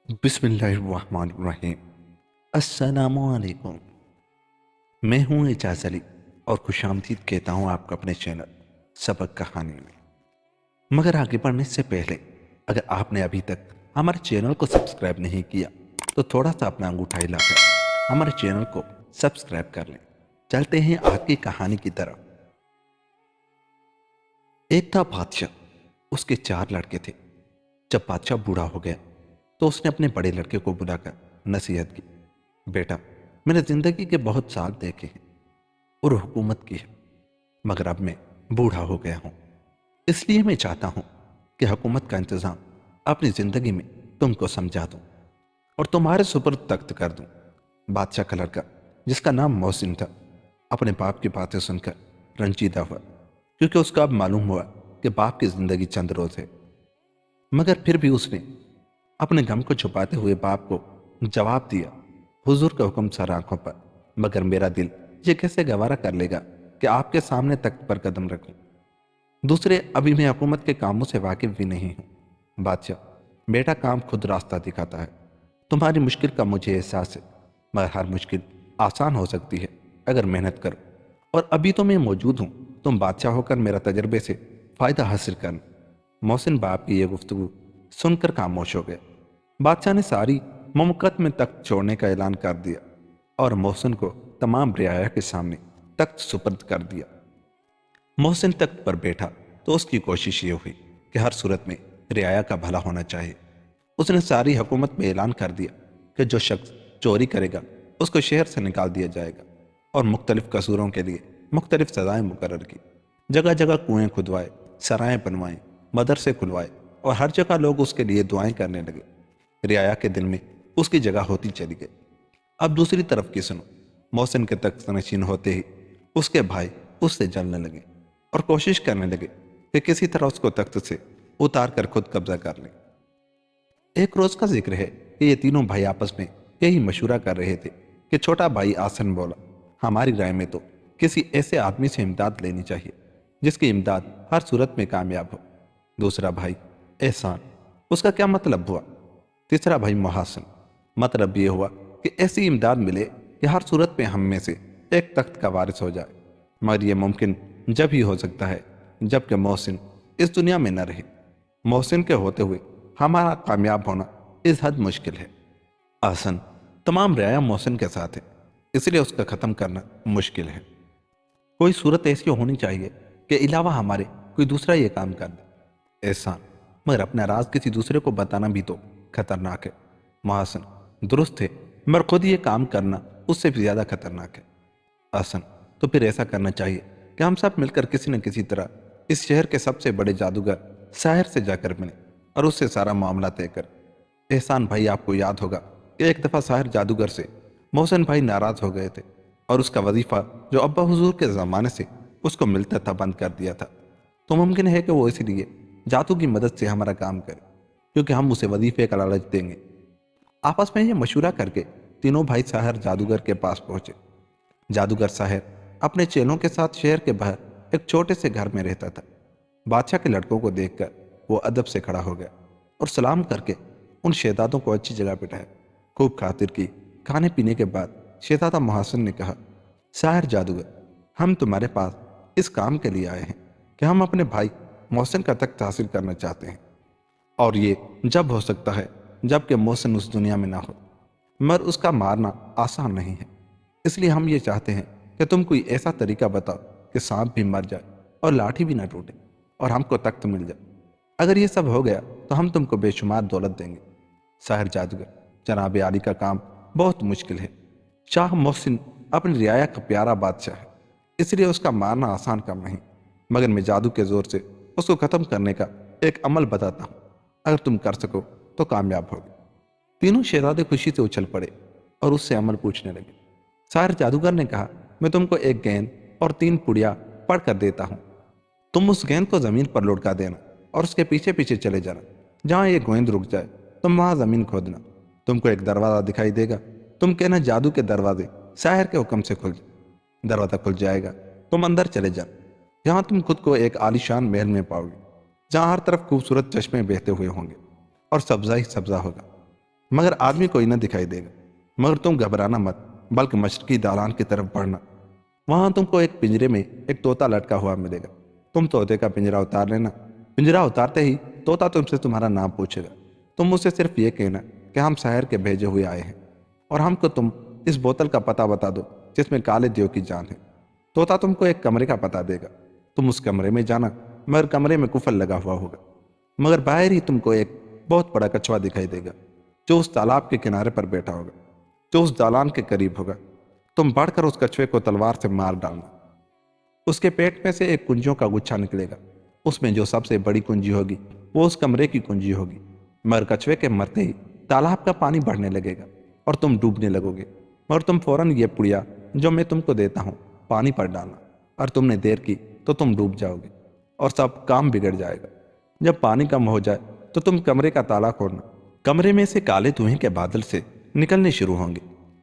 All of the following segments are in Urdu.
بسم اللہ الرحمن الرحیم۔ السلام علیکم۔ میں ہوں اعجاز علی اور خوش آمدید کہتا ہوں آپ کو اپنے چینل سبق کہانی میں۔ مگر آگے بڑھنے سے پہلے اگر آپ نے ابھی تک ہمارے چینل کو سبسکرائب نہیں کیا تو تھوڑا سا اپنا انگوٹھا ہلا کر ہمارے چینل کو سبسکرائب کر لیں۔ چلتے ہیں آج کی کہانی کی طرف۔ ایک تھا بادشاہ، اس کے 4 لڑکے تھے۔ جب بادشاہ بوڑھا ہو گیا تو اس نے اپنے بڑے لڑکے کو بلا کر نصیحت کی، بیٹا میں نے زندگی کے بہت سال دیکھے ہیں اور حکومت کی ہے، مگر اب میں بوڑھا ہو گیا ہوں، اس لیے میں چاہتا ہوں کہ حکومت کا انتظام اپنی زندگی میں تم کو سمجھا دوں اور تمہارے سپرد تخت کر دوں۔ بادشاہ کا لڑکا جس کا نام محسن تھا اپنے باپ کی باتیں سن کر رنجیدہ ہوا، کیونکہ اس کو اب معلوم ہوا کہ باپ کی زندگی چند روز ہے۔ مگر پھر بھی اس نے اپنے غم کو چھپاتے ہوئے باپ کو جواب دیا، حضور کا حکم سر آنکھوں پر، مگر میرا دل یہ کیسے گوارا کر لے گا کہ آپ کے سامنے تخت پر قدم رکھوں؟ دوسرے ابھی میں حکومت کے کاموں سے واقف بھی نہیں ہوں۔ بادشاہ، بیٹا کام خود راستہ دکھاتا ہے، تمہاری مشکل کا مجھے احساس ہے، مگر ہر مشکل آسان ہو سکتی ہے اگر محنت کرو، اور ابھی تو میں موجود ہوں، تم بادشاہ ہو کر میرا تجربے سے فائدہ حاصل کرنا۔ محسن باپ کی یہ گفتگو سن کر خاموش ہو گیا۔ بادشاہ نے ساری مملکت میں تخت چھوڑنے کا اعلان کر دیا اور محسن کو تمام رعایا کے سامنے تخت سپرد کر دیا۔ محسن تخت پر بیٹھا تو اس کی کوشش یہ ہوئی کہ ہر صورت میں رعایا کا بھلا ہونا چاہیے۔ اس نے ساری حکومت میں اعلان کر دیا کہ جو شخص چوری کرے گا اس کو شہر سے نکال دیا جائے گا، اور مختلف قصوروں کے لیے مختلف سزائیں مقرر کی۔ جگہ جگہ کنویں کھدوائے، سرائیں بنوائیں، مدرسے کھلوائے، اور ہر جگہ لوگ اس کے لیے دعائیں کرنے لگے۔ رعایا کے دل میں اس کی جگہ ہوتی چلی گئی۔ اب دوسری طرف کی سنو، محسن کے تخت نشین ہوتے ہی اس کے بھائی اس سے جلنے لگے اور کوشش کرنے لگے کہ کسی طرح اس کو تخت سے اتار کر خود قبضہ کر لیں۔ ایک روز کا ذکر ہے کہ یہ تینوں بھائی آپس میں یہی مشورہ کر رہے تھے کہ چھوٹا بھائی آسن بولا، ہماری رائے میں تو کسی ایسے آدمی سے امداد لینی چاہیے جس کی امداد ہر صورت میں کامیاب ہو۔ دوسرا بھائی احسان، اس کا کیا مطلب ہوا؟ تیسرا بھائی محاسن، مطلب یہ ہوا کہ ایسی امداد ملے کہ ہر صورت میں ہم میں سے ایک تخت کا وارث ہو جائے، مگر یہ ممکن جب ہی ہو سکتا ہے جب کہ محسن اس دنیا میں نہ رہے۔ محسن کے ہوتے ہوئے ہمارا کامیاب ہونا اس حد مشکل ہے۔ آسن، تمام رعایا محسن کے ساتھ ہے، اس لیے اس کا ختم کرنا مشکل ہے۔ کوئی صورت ایسی ہونی چاہیے کہ علاوہ ہمارے کوئی دوسرا یہ کام کر دے۔ احسان، مگر اپنا راز کسی دوسرے کو بتانا بھی تو خطرناک ہے۔ محسن، درست ہے، مگر خود یہ کام کرنا اس سے بھی زیادہ خطرناک ہے۔ آسن، تو پھر ایسا کرنا چاہیے کہ ہم سب مل کر کسی نہ کسی طرح اس شہر کے سب سے بڑے جادوگر ساحر سے جا کر ملیں اور اس سے سارا معاملہ طے کر۔ احسان بھائی، آپ کو یاد ہوگا کہ ایک دفعہ ساحر جادوگر سے محسن بھائی ناراض ہو گئے تھے اور اس کا وظیفہ جو ابا حضور کے زمانے سے اس کو ملتا تھا بند کر دیا تھا۔ تو ممکن ہے کہ وہ اس لیے جادو کی مدد سے ہمارا کام کرے، کیونکہ ہم اسے وظیفے کا لالچ دیں گے۔ آپس میں یہ مشورہ کر کے تینوں بھائی ساحر جادوگر کے پاس پہنچے۔ جادوگر ساحر اپنے چیلوں کے ساتھ شہر کے باہر ایک چھوٹے سے گھر میں رہتا تھا۔ بادشاہ کے لڑکوں کو دیکھ کر وہ ادب سے کھڑا ہو گیا اور سلام کر کے ان شہزادوں کو اچھی جگہ بٹھایا۔ خوب خاطر کی، کھانے پینے کے بعد شہزادہ محسن نے کہا، ساحر جادوگر، ہم تمہارے پاس اس کام کے لیے آئے ہیں کہ ہم اپنے بھائی محسن کا تخت حاصل کرنا چاہتے ہیں، اور یہ جب ہو سکتا ہے جب کہ محسن اس دنیا میں نہ ہو، مگر اس کا مارنا آسان نہیں ہے۔ اس لیے ہم یہ چاہتے ہیں کہ تم کوئی ایسا طریقہ بتاؤ کہ سانپ بھی مر جائے اور لاٹھی بھی نہ ٹوٹے اور ہم کو تخت مل جائے۔ اگر یہ سب ہو گیا تو ہم تم کو بے شمار دولت دیں گے۔ ساحر جادوگر، جناب عالی کا کام بہت مشکل ہے۔ شاہ محسن اپنی رعایا کا پیارا بادشاہ ہے، اس لیے اس کا مارنا آسان کام نہیں، مگر میں جادو کے زور سے اس کو ختم کرنے کا ایک عمل بتاتا ہوں، اگر تم کر سکو تو کامیاب ہوگے۔ تینوں شہزادے خوشی سے اچھل پڑے اور اس سے عمل پوچھنے لگے۔ ساحر جادوگر نے کہا، میں تم کو ایک گیند اور 3 پڑیا پڑھ کر دیتا ہوں، تم اس گیند کو زمین پر لٹکا دینا اور اس کے پیچھے پیچھے چلے جانا، جہاں یہ گیند رک جائے تم وہاں زمین کھودنا، تم کو ایک دروازہ دکھائی دے گا، تم کہنا جادو کے دروازے ساحر کے حکم سے کھل جائے، دروازہ کھل جائے گا، تم اندر چلے جانا، یہاں تم خود کو ایک عالیشان محل میں پاؤ گے، جہاں ہر طرف خوبصورت چشمے بہتے ہوئے ہوں گے اور سبزہ ہی سبزہ ہوگا۔ مگر آدمی کوئی نہ دکھائی دے گا، مگر تم گھبرانا مت بلکہ مشرقی دالان کی طرف بڑھنا، وہاں تم کو ایک پنجرے میں ایک طوطا لٹکا ہوا ملے گا، تم طوطے کا پنجرا اتار لینا، پنجرا اتارتے ہی طوطا تم سے تمہارا نام پوچھے گا، تم اسے صرف یہ کہنا کہ ہم شہر کے بھیجے ہوئے آئے ہیں اور ہم کو تم اس بوتل کا پتہ بتا دو جس میں کالے دیو کی جان ہے۔ طوطا تم کو ایک کمرے کا پتہ دے گا، تم اس کمرے میں جانا، مگر کمرے میں قفل لگا ہوا ہوگا، مگر باہر ہی تم کو ایک بہت بڑا کچھوا دکھائی دے گا جو اس تالاب کے کنارے پر بیٹھا ہوگا، جو اس دالان کے قریب ہوگا، تم بڑھ کر اس کچھوے کو تلوار سے مار ڈالنا، اس کے پیٹ میں سے ایک کنجیوں کا گچھا نکلے گا، اس میں جو سب سے بڑی کنجی ہوگی وہ اس کمرے کی کنجی ہوگی، مگر کچھوے کے مرتے ہی تالاب کا پانی بڑھنے لگے گا اور تم ڈوبنے لگو گے، مگر تم فوراً یہ پڑیا جو میں تم کو دیتا ہوں پانی پر ڈالنا، اور تم نے دیر کی تو تم ڈوب جاؤ گے اور سب کام بگڑ جائے گا۔ جب پانی کم ہو جائے تو تم کمرے کا تالا کھولنا، کمرے میں سے کالے دھوئیں کے بادل سے نکلنے شروع ہوں گے،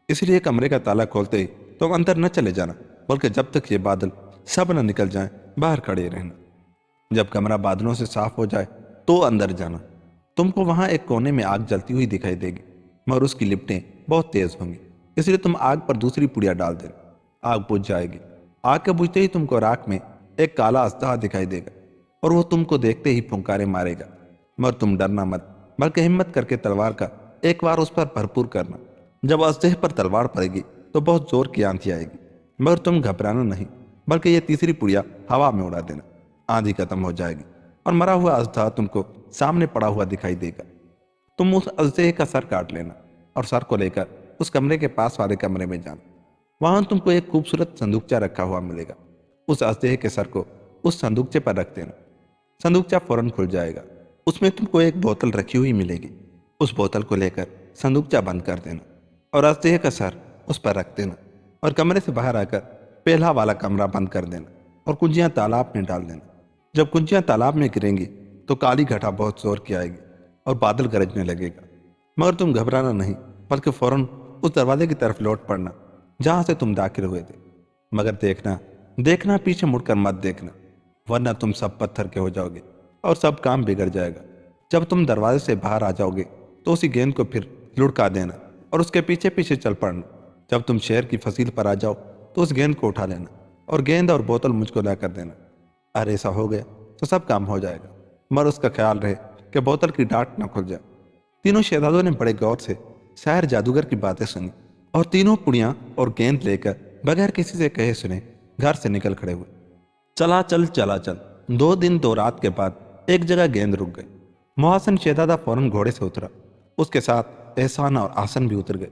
اس لیے کمرے کا تالا کھولتے ہی تم اندر نہ چلے جانا بلکہ جب تک یہ بادل سب نہ نکل جائیں باہر کھڑے رہنا۔ جب کمرہ بادلوں سے صاف ہو جائے تو اندر جانا، تم کو وہاں ایک کونے میں آگ جلتی ہوئی دکھائی دے گی، مگر اس کی لپٹیں بہت تیز ہوں گی، اس لیے تم آگ پر دوسری پڑیا ڈال دینا، آگ بجھ جائے گی۔ آگ کے بجھتے ہی تم کو راکھ میں ایک کالا اژدہا دکھائی دے گا اور وہ تم کو دیکھتے ہی پھنکارے مارے گا، مگر تم ڈرنا مت بلکہ ہمت کر کے تلوار کا ایک بار اس پر بھرپور کرنا، جب اژدہے پر تلوار پڑے گی تو بہت زور کی آندھی آئے گی، مگر تم گھبرانا نہیں بلکہ یہ تیسری پڑیا ہوا میں اڑا دینا، آندھی ختم ہو جائے گی اور مرا ہوا اژدہا تم کو سامنے پڑا ہوا دکھائی دے گا، تم اس اژدہے کا سر کاٹ لینا اور سر کو لے کر اس کمرے کے پاس والے کمرے میں جانا، وہاں تم کو ایک خوبصورت صندوقچہ رکھا ہوا ملے گا، اس اژدہے کے سر کو اس صندوقچے پر رکھ دینا، صندوقچہ فوراً کھل جائے گا، اس میں تم کو ایک بوتل رکھی ہوئی ملے گی، اس بوتل کو لے کر صندوقچہ بند کر دینا اور اژدہے کا سر اس پر رکھ دینا اور کمرے سے باہر آ کر پہلا والا کمرہ بند کر دینا اور کنجیاں تالاب میں ڈال دینا۔ جب کنجیاں تالاب میں گریں گی تو کالی گھٹا بہت زور کی آئے گی اور بادل گرجنے لگے گا، مگر تم گھبرانا نہیں بلکہ فوراً اس دروازے کی طرف لوٹ پڑنا جہاں سے تم داخل ہوئے تھے، مگر دیکھنا پیچھے مڑ کر مت دیکھنا ورنہ تم سب پتھر کے ہو جاؤ گے اور سب کام بگڑ جائے گا۔ جب تم دروازے سے باہر آ جاؤ گے تو اسی گیند کو پھر لڑکا دینا اور اس کے پیچھے پیچھے چل پڑنا، جب تم شہر کی فصیل پر آ جاؤ تو اس گیند کو اٹھا لینا اور گیند اور بوتل مجھ کو لا کر دینا، اگر ایسا ہو گیا تو سب کام ہو جائے گا، مگر اس کا خیال رہے کہ بوتل کی ڈاٹ نہ کھل جائے۔ تینوں شہزادوں نے بڑے غور سے شاعر جادوگر کی باتیں سنی اور تینوں پڑیاں اور گیند لے کر بغیر کسی سے کہے سنے گھر سے نکل کھڑے ہوئے۔ چلا چل 2 دن 2 رات کے بعد ایک جگہ گیند رک گئی، محسن شہزادہ فوراً گھوڑے سے اترا، اس کے ساتھ احسان اور آسن بھی اتر گئے،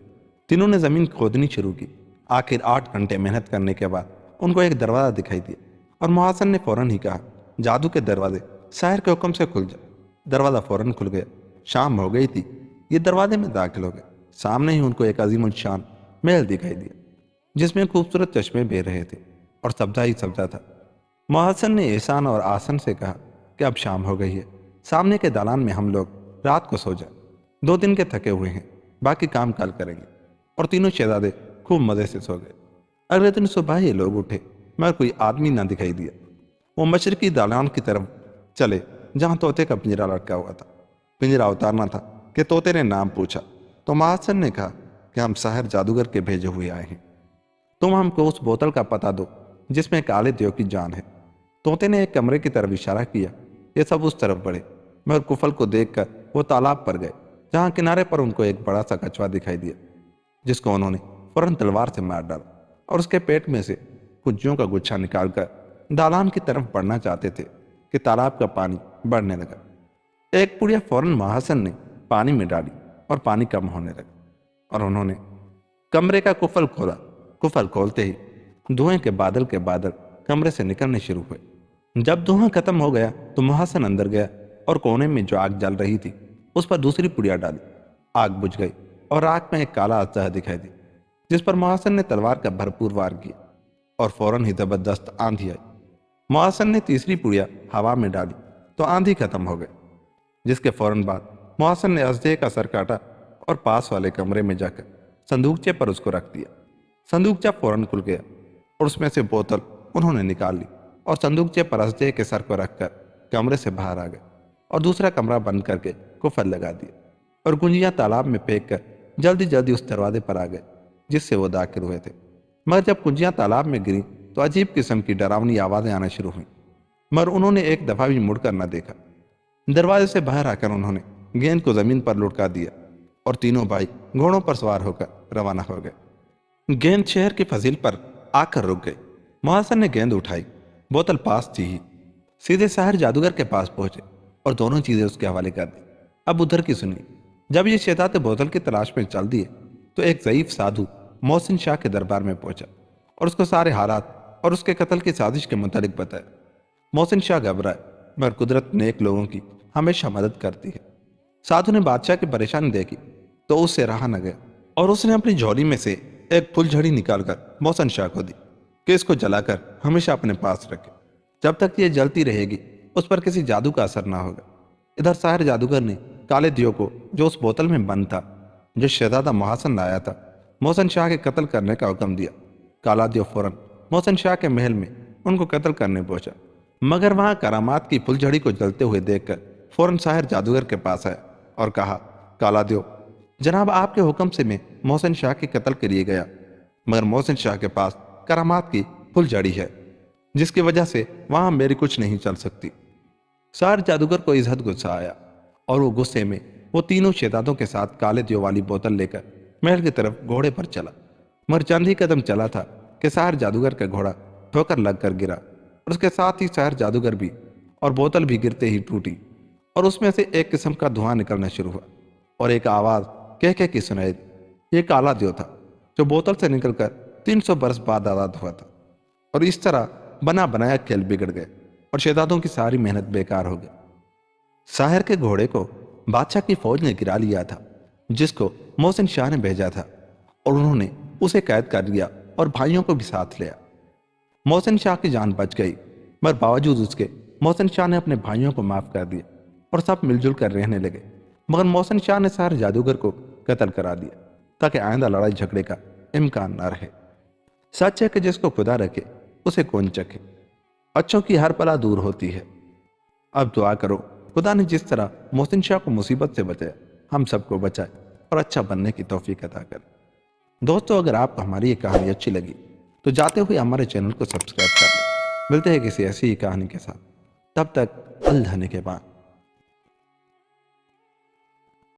تینوں نے زمین کھودنی شروع کی، آخر 8 گھنٹے محنت کرنے کے بعد ان کو ایک دروازہ دکھائی دیا اور محسن نے فوراً ہی کہا، جادو کے دروازے شاعر کے حکم سے کھل جائے۔ دروازہ فوراً کھل گیا، شام ہو گئی تھی، یہ دروازے میں داخل ہو گئے، سامنے ہی ان کو ایک عظیم الشان محل دکھائی دیا جس میں خوبصورت چشمے بہہ رہے تھے اور سبزہ ہی سبزہ تھا۔ محسن نے احسان اور آسن سے کہا کہ اب شام ہو گئی ہے، سامنے کے دالان میں ہم لوگ رات کو سو جائیں، 2 دن کے تھکے ہوئے ہیں، باقی کام کل کریں گے، اور تینوں شہزادے خوب مزے سے سو گئے۔ اگلے دن صبح یہ لوگ اٹھے مگر کوئی آدمی نہ دکھائی دیا، وہ مشرقی دالان کی طرف چلے جہاں طوطے کا پنجرا لٹکا ہوا تھا، پنجرا اتارنا تھا کہ طوطے نے نام پوچھا تو محسن نے کہا کہ ہم ساحر جادوگر کے بھیجے ہوئے آئے ہیں، تم ہم کو اس بوتل کا پتہ دو جس میں کالے دیو کی جان ہے۔ طوطے نے ایک کمرے کی طرف اشارہ کیا، یہ سب اس طرف بڑھے، مگر کفل کو دیکھ کر وہ تالاب پر گئے جہاں کنارے پر ان کو ایک بڑا سا کچھوا دکھائی دیا جس کو انہوں نے فوراً تلوار سے مار ڈالا اور اس کے پیٹ میں سے کنجیوں کا گچھا نکال کر دالان کی طرف بڑھنا چاہتے تھے کہ تالاب کا پانی بڑھنے لگا۔ ایک پڑیا فوراً محسن نے پانی میں ڈالی اور پانی کم ہونے لگا اور انہوں نے کمرے کا کفل کھولا، کفل کھولتے ہی دھوئیں کے بادل کمرے سے نکلنے شروع ہوئے۔ جب دھواں ختم ہو گیا تو محسن اندر گیا اور کونے میں جو آگ جل رہی تھی اس پر دوسری پڑیا ڈالی، آگ بجھ گئی اور آگ میں ایک کالا اژدہا دکھائی دی جس پر محسن نے تلوار کا بھرپور وار کیا اور فوراً ہی زبردست آندھی آئی۔ محسن نے تیسری پڑیا ہوا میں ڈالی تو آندھی ختم ہو گئی، جس کے فوراً بعد محسن نے اژدہے کا سر کاٹا اور پاس والے کمرے میں جا کر صندوقچے پر اس کو رکھ دیا۔ صندوقچہ فوراً کھل گیا اور اس میں سے بوتل انہوں نے نکال لی اور صندوقچے پر اژدہے کے سر کو رکھ کر کمرے سے باہر آ گئے اور دوسرا کمرہ بند کر کے قفل لگا دیا اور گنجیاں تالاب میں پھینک کر جلدی جلدی اس دروازے پر آ گئے جس سے وہ داخل ہوئے تھے۔ مگر جب گنجیاں تالاب میں گریں تو عجیب قسم کی ڈراؤنی آوازیں آنا شروع ہوئیں، مگر انہوں نے ایک دفعہ بھی مڑ کر نہ دیکھا۔ دروازے سے باہر آ کر انہوں نے گیند کو زمین پر لٹکا دیا اور تینوں بھائی گھوڑوں پر سوار ہو کر روانہ ہو گئے۔ گیند شہر کی فضیل پر آ کر رک گئی۔ محسن نے گیند اٹھائی، بوتل پاس تھی ہی، سیدھے ساحر جادوگر کے پاس پہنچے اور دونوں چیزیں اس کے حوالے کر دی۔ اب ادھر کی سنی۔ جب یہ شہزادے بوتل کی تلاش میں چل دیے تو ایک ضعیف سادھو محسن شاہ کے دربار میں پہنچا اور اس کو سارے حالات اور اس کے قتل کی سازش کے متعلق بتایا۔ محسن شاہ گھبرائے، مگر قدرت نیک لوگوں کی ہمیشہ مدد کرتی ہے۔ سادھو نے بادشاہ کی پریشانی دیکھی تو اس سے رہا نہ گیا اور اس نے اپنی جھولی میں سے ایک پھول جھڑی نکال کر محسن شاہ کو دی کہ اس کو جلا کر ہمیشہ اپنے پاس رکھے۔ جب تک یہ جلتی رہے گی اس پر کسی جادو کا اثر نہ ہوگا۔ ادھر ساحر جادوگر نے کالے دیو کو، جو اس بوتل میں بند تھا جو شہزادہ محسن لایا تھا، محسن شاہ کے قتل کرنے کا حکم دیا۔ کالا دیو فوراً محسن شاہ کے محل میں ان کو قتل کرنے پہنچا، مگر وہاں کرامات کی پھول جھڑی کو جلتے ہوئے دیکھ کر فوراً ساحر جادوگر کے پاس آیا اور کہا، کالا دیو جناب، آپ کے حکم سے میں محسن شاہ کے قتل کے لیے گیا، مگر محسن شاہ کے پاس کرامات کی پھول جھڑی ہے جس کی وجہ سے وہاں میری کچھ نہیں چل سکتی۔ ساحر جادوگر کو اس حد غصہ آیا اور وہ غصے میں وہ تینوں شہزادوں کے ساتھ کالے دیو والی بوتل لے کر محل کی طرف گھوڑے پر چلا، مگر چند ہی قدم چلا تھا کہ ساحر جادوگر کا گھوڑا ٹھوکر لگ کر گرا اور اس کے ساتھ ہی ساحر جادوگر بھی، اور بوتل بھی گرتے ہی ٹوٹی اور اس میں سے ایک قسم کا دھواں نکلنا شروع ہوا اور ایک آواز کہہ کی سنائی دی۔ یہ کالا دیو تھا جو بوتل سے نکل کر 300 برس بعد آزاد ہوا تھا، اور اس طرح بنا بنایا کھیل بگڑ گئے اور شہزادوں کی ساری محنت بیکار ہو گئی۔ ساحر کے گھوڑے کو بادشاہ کی فوج نے گرا لیا تھا جس کو محسن شاہ نے بھیجا تھا، اور انہوں نے اسے قید کر لیا اور بھائیوں کو بھی ساتھ لیا۔ محسن شاہ کی جان بچ گئی، مگر باوجود اس کے محسن شاہ نے اپنے بھائیوں کو معاف کر دیا اور سب مل جل کر رہنے لگے، مگر محسن شاہ نے ساحر جادوگر کو قتل کرا دیا تاکہ آئندہ لڑائی جھگڑے کا امکان نہ رہے۔ سچ ہے کہ جس کو خدا رکھے اسے کون چکھے، اچھوں کی ہر پلا دور ہوتی ہے۔ اب دعا کرو خدا نے جس طرح محسن شاہ کو مصیبت سے بچایا، ہم سب کو بچائے اور اچھا بننے کی توفیق عطا کرے۔ دوستو، اگر آپ کو ہماری یہ کہانی اچھی لگی تو جاتے ہوئے ہمارے چینل کو سبسکرائب کر لیں۔ ملتے ہیں کسی ایسی ہی کہانی کے ساتھ، تب تک اللہ نے کے بعد۔